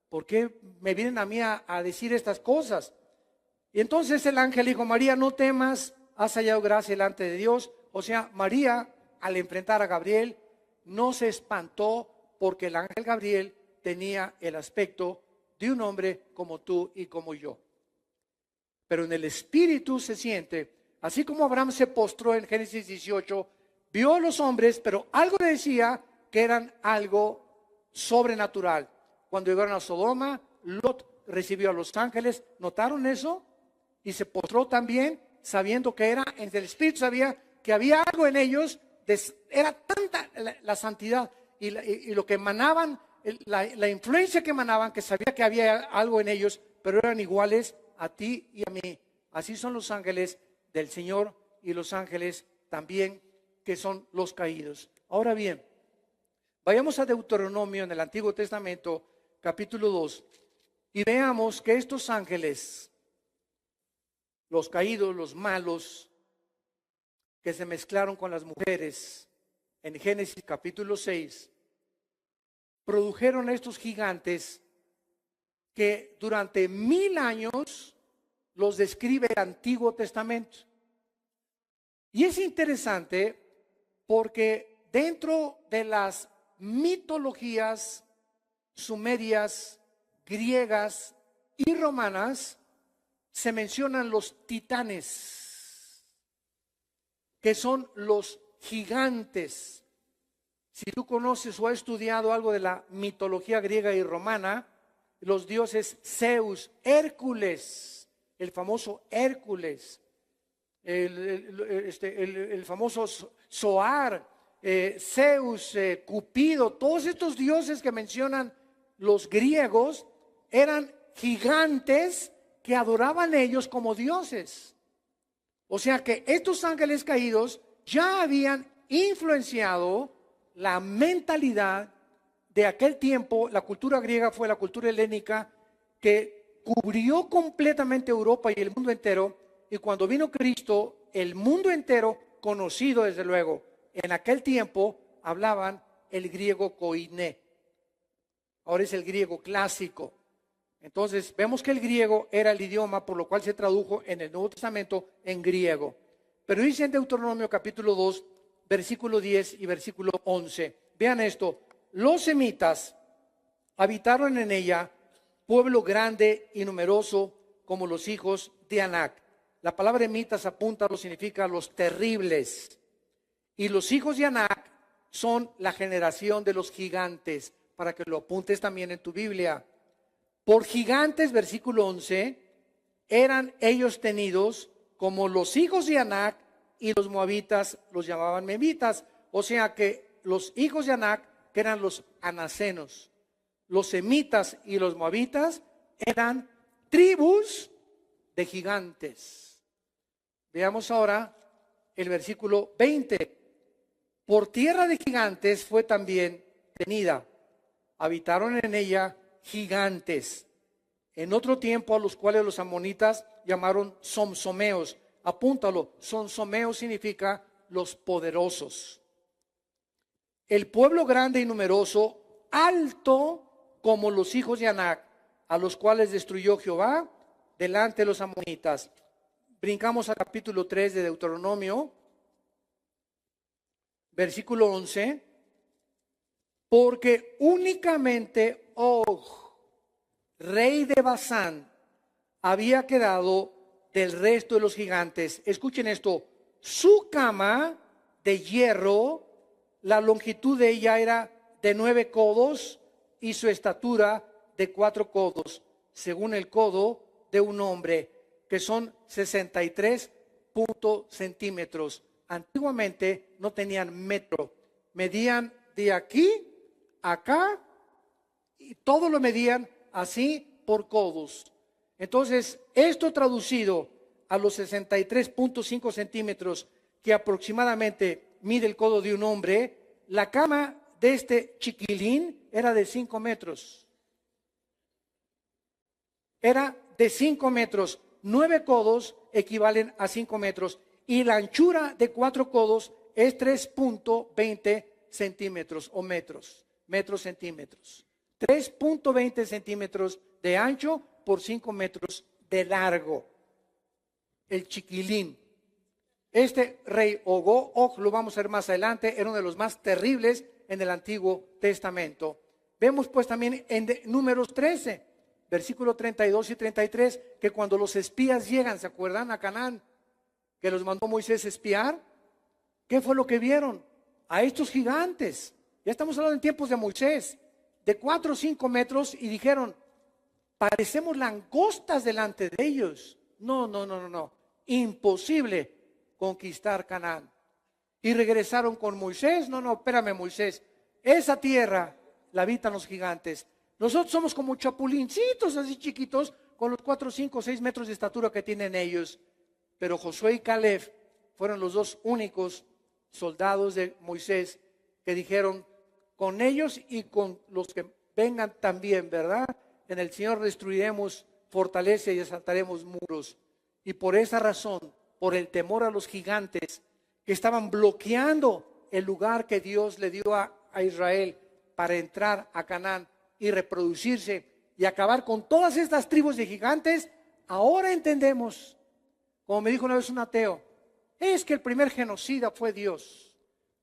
¿Por qué me vienen a mí a decir estas cosas? Y entonces el ángel dijo: María, no temas, has hallado gracia delante de Dios. O sea, María, al enfrentar a Gabriel, no se espantó, porque el ángel Gabriel tenía el aspecto de un hombre como tú y como yo. Pero en el espíritu se siente, así como Abraham se postró en Génesis 18, vio a los hombres, pero algo le decía que eran algo sobrenatural. Cuando llegaron a Sodoma, Lot recibió a los ángeles. ¿Notaron eso? Y se postró también, sabiendo que era, en el espíritu sabía que había algo en ellos. Era tanta la santidad y lo que emanaban, la influencia que emanaban, que sabía que había algo en ellos, pero eran iguales a ti y a mí. Así son los ángeles del Señor, y los ángeles también que son los caídos. Ahora bien, vayamos a Deuteronomio en el Antiguo Testamento, capítulo 2, y veamos que estos ángeles, los caídos, los malos, que se mezclaron con las mujeres, en Génesis capítulo 6, produjeron estos gigantes que durante 1000 años los describe el Antiguo Testamento. Y es interesante porque dentro de las mitologías sumerias, griegas y romanas se mencionan los titanes, que son los gigantes. Si tú conoces o has estudiado algo de la mitología griega y romana, los dioses Zeus, Hércules, el famoso Hércules, el famoso Zoar, Zeus, Cupido, todos estos dioses que mencionan los griegos eran gigantes que adoraban ellos como dioses. O sea que estos ángeles caídos ya habían influenciado la mentalidad de aquel tiempo. La cultura griega fue la cultura helénica que cubrió completamente Europa y el mundo entero. Y cuando vino Cristo, el mundo entero, conocido desde luego, en aquel tiempo hablaban el griego koiné. Ahora es el griego clásico. Entonces vemos que el griego era el idioma por lo cual se tradujo en el Nuevo Testamento en griego. Pero dice en Deuteronomio capítulo 2, versículo 10 y versículo 11. Vean esto. Los semitas habitaron en ella, pueblo grande y numeroso como los hijos de Anac. La palabra emitas apunta, lo significa los terribles. Y los hijos de Anac son la generación de los gigantes, para que lo apuntes también en tu Biblia. Por gigantes, versículo 11, eran ellos tenidos como los hijos de Anac, y los moabitas los llamaban memitas. O sea que los hijos de Anac, que eran los anacenos, los semitas y los moabitas eran tribus de gigantes. Veamos ahora el versículo 20. Por tierra de gigantes fue también tenida. Habitaron en ella gigantes. En otro tiempo a los cuales los amonitas llamaron somsomeos. Apúntalo, somsomeos significa los poderosos. El pueblo grande y numeroso, alto como los hijos de Anac, a los cuales destruyó Jehová delante de los amonitas. Brincamos al capítulo 3 de Deuteronomio, versículo 11. Porque únicamente Og, rey de Basán, había quedado del resto de los gigantes. Escuchen esto, su cama de hierro, la longitud de ella era de 9 codos y su estatura de 4 codos, según el codo de un hombre, que son 63 centímetros. Antiguamente no tenían metro, medían de aquí a acá y todo lo medían así por codos. Entonces, esto traducido a los 63.5 centímetros que aproximadamente mide el codo de un hombre, la cama de este chiquilín era de 5 metros. Era de 5 metros. 9 codos equivalen a 5 metros. Y la anchura de 4 codos es 3.20 centímetros o metros. Centímetros. 3.20 centímetros de ancho por 5 metros de largo. El chiquilín. Este rey Og, lo vamos a ver más adelante, era uno de los más terribles en el Antiguo Testamento. Vemos pues también en Números 13, versículos 32 y 33, que cuando los espías llegan, ¿se acuerdan? A Canaán, que los mandó Moisés espiar. ¿Qué fue lo que vieron? A estos gigantes. Ya estamos hablando en tiempos de Moisés, de 4 o 5 metros, y dijeron, parecemos langostas delante de ellos. No. Imposible conquistar Canaán. Y regresaron con Moisés. No, espérame, Moisés. Esa tierra la habitan los gigantes. Nosotros somos como chapulincitos así chiquitos, con los 4, 5, 6 metros de estatura que tienen ellos. Pero Josué y Caleb fueron los dos únicos soldados de Moisés que dijeron, con ellos y con los que vengan también, ¿verdad? En el Señor destruiremos fortaleza y asaltaremos muros. Y por esa razón, por el temor a los gigantes que estaban bloqueando el lugar que Dios le dio a Israel para entrar a Canaán y reproducirse y acabar con todas estas tribus de gigantes, ahora entendemos, como me dijo una vez un ateo, es que el primer genocida fue Dios.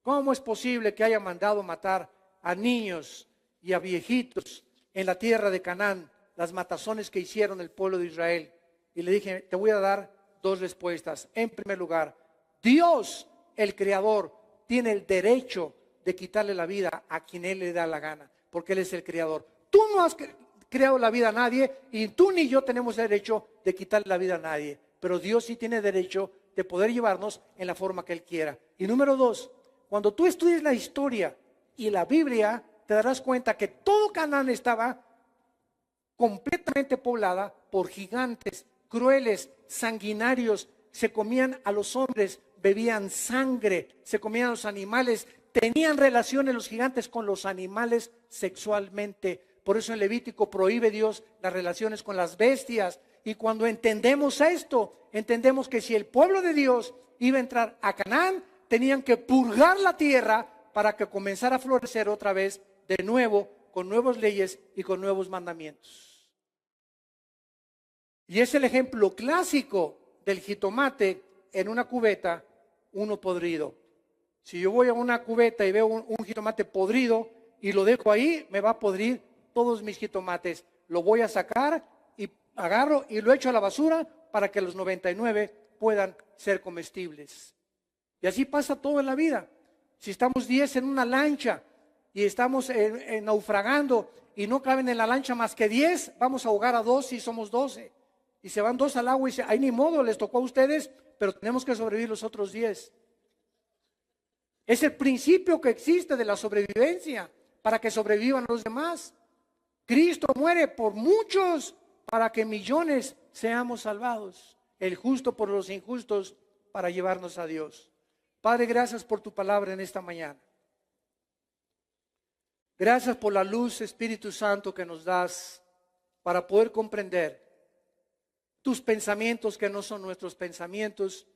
¿Cómo es posible que haya mandado matar a niños y a viejitos en la tierra de Canaán, las matazones que hicieron el pueblo de Israel? Y le dije, te voy a dar 2 respuestas. En primer lugar, Dios, el Creador, tiene el derecho de quitarle la vida a quien Él le da la gana, porque Él es el Creador. Tú no has creado la vida a nadie y tú ni yo tenemos derecho de quitarle la vida a nadie, pero Dios sí tiene derecho de poder llevarnos en la forma que Él quiera. Y número 2, cuando tú estudies la historia y la Biblia, te darás cuenta que todo Canaán estaba completamente poblada por gigantes, crueles, sanguinarios, se comían a los hombres, bebían sangre, se comían a los animales, tenían relaciones los gigantes con los animales sexualmente. Por eso en Levítico prohíbe Dios las relaciones con las bestias. Y cuando entendemos esto, entendemos que si el pueblo de Dios iba a entrar a Canaán, tenían que purgar la tierra para que comenzara a florecer otra vez de nuevo, con nuevas leyes y con nuevos mandamientos. Y es el ejemplo clásico del jitomate en una cubeta, uno podrido. Si yo voy a una cubeta y veo un jitomate podrido y lo dejo ahí, me va a podrir todos mis jitomates. Lo voy a sacar y agarro y lo echo a la basura para que los 99 puedan ser comestibles. Y así pasa todo en la vida. Si estamos 10 en una lancha y estamos naufragando y no caben en la lancha más que 10, vamos a ahogar a 2 si somos 12. Y se van 2 al agua y dice, ay, ni modo, les tocó a ustedes, pero tenemos que sobrevivir los otros 10. Es el principio que existe de la sobrevivencia, para que sobrevivan los demás. Cristo muere por muchos, para que millones seamos salvados. El justo por los injustos, para llevarnos a Dios. Padre, gracias por tu palabra en esta mañana. Gracias por la luz, Espíritu Santo, que nos das para poder comprender tus pensamientos que no son nuestros pensamientos,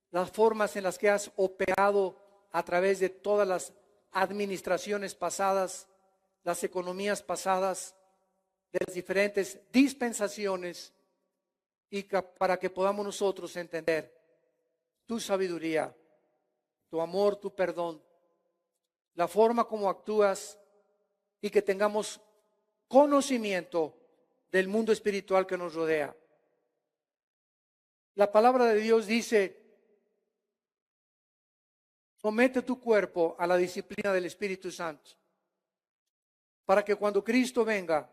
las formas en las que has operado a través de todas las administraciones pasadas, las economías pasadas, de las diferentes dispensaciones, y para que podamos nosotros entender tu sabiduría, tu amor, tu perdón, la forma como actúas, y que tengamos conocimiento del mundo espiritual que nos rodea. La palabra de Dios dice, somete tu cuerpo a la disciplina del Espíritu Santo, para que cuando Cristo venga,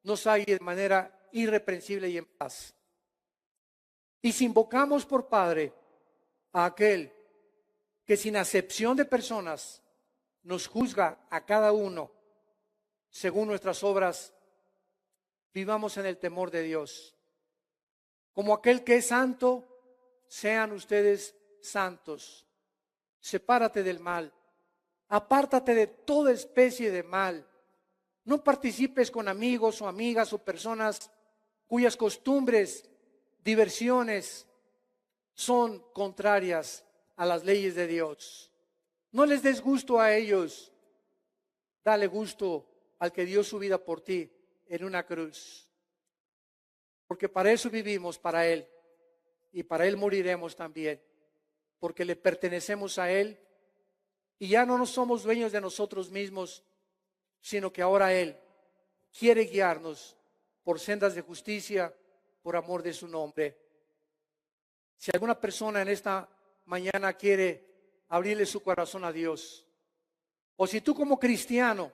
nos halle de manera irreprensible y en paz. Y si invocamos por Padre a aquel que sin acepción de personas nos juzga a cada uno según nuestras obras, vivamos en el temor de Dios. Como aquel que es santo, sean ustedes santos. Sepárate del mal. Apártate de toda especie de mal. No participes con amigos o amigas o personas cuyas costumbres, diversiones son contrarias a las leyes de Dios. No les des gusto a ellos. Dale gusto al que dio su vida por ti en una cruz. Porque para eso vivimos, para Él. Y para Él moriremos también. Porque le pertenecemos a Él. Y ya no nos somos dueños de nosotros mismos, sino que ahora Él quiere guiarnos por sendas de justicia, por amor de su nombre. Si alguna persona en esta mañana quiere abrirle su corazón a Dios, o si tú como cristiano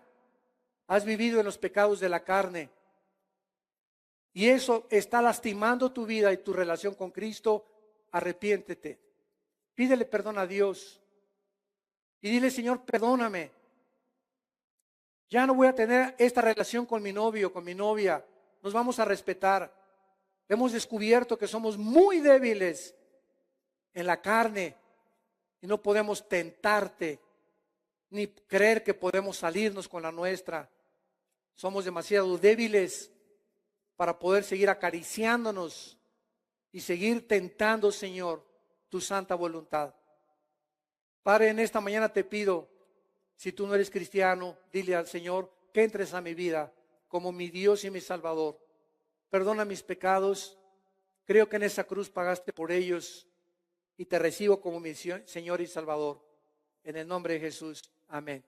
has vivido en los pecados de la carne, y eso está lastimando tu vida y tu relación con Cristo, arrepiéntete. Pídele perdón a Dios. Y dile, Señor, perdóname. Ya no voy a tener esta relación con mi novio, con mi novia. Nos vamos a respetar. Hemos descubierto que somos muy débiles en la carne y no podemos tentarte ni creer que podemos salirnos con la nuestra. Somos demasiado débiles para poder seguir acariciándonos y seguir tentando, Señor, tu santa voluntad. Padre, en esta mañana te pido, si tú no eres cristiano, dile al Señor que entres a mi vida como mi Dios y mi Salvador. Perdona mis pecados, creo que en esa cruz pagaste por ellos y te recibo como mi Señor y Salvador. En el nombre de Jesús, amén.